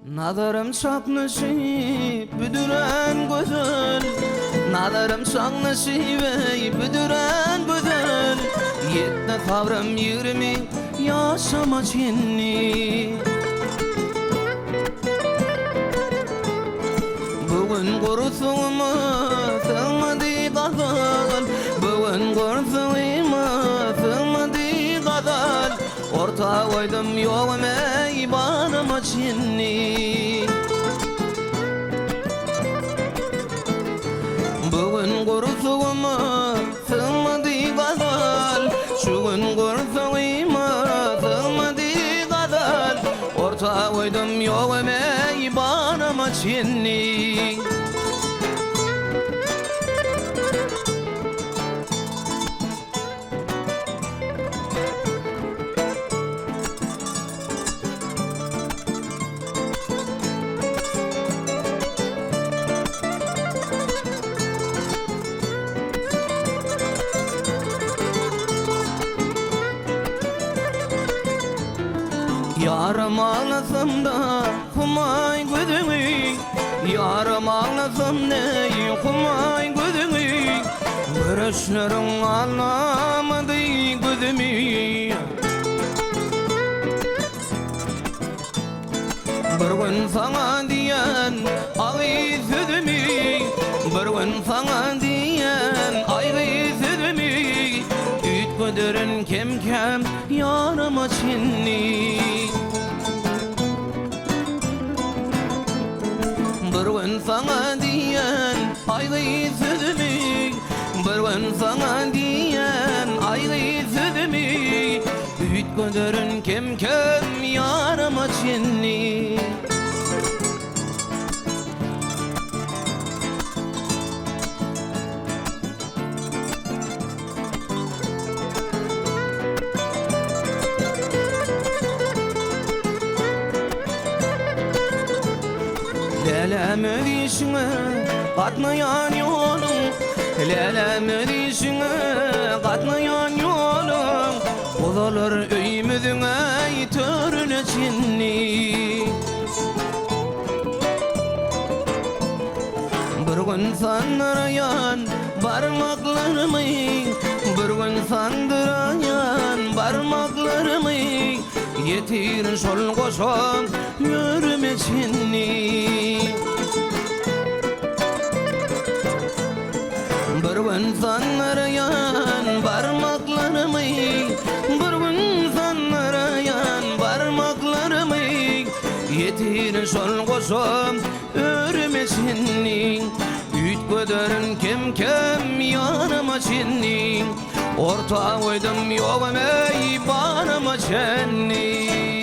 Nazarım çaknışıp büdüren güzel, nazarım çaknışıp büdüren güzel. Yetne sabrım 20 yaşama çenni. Bugün kursuğuma sığmadı gazal, bugün kursuğuma sığmadı gazal. Orta koydum yoluma ibanıma çenni. Bugün kursuğuma sığmadı gazal, şu gün kursuğuma sığmadı gazal. Orta koydum yoluma ibanıma çenni. Yarım ağlasam da kumay gözümü, yarım ağlasam da kumay gözümü. Görüşlerin anlamadı gözümü. Bir gün sana diyen ağır sözümü, bir gün sana diyen ayrı sözümü. Üt gödürün kem kem yarıma çenni. Bir gün sana diyen ayrı sözümü, bir gün sana diyen ayrı sözümü. Üt gödürün kem kem yarıma çenni. Lelem ödüşüne katmayan yolum, lelem ödüşüne katmayan yolum. Odalar öymüdüne törüne çenni. Bir gün sandırayan parmaklarımı, bir gün sandırayan parmaklarımı. Yetir şol koşam yürüme çenni. Bir gün sandırayan parmaklarımı, bir gün sandırayan parmaklarımı. Yetir şol koşam yürüme çenni. Üt gödürün kem kem yanıma çenni. Orta koydum yoluma ibanıma çenni.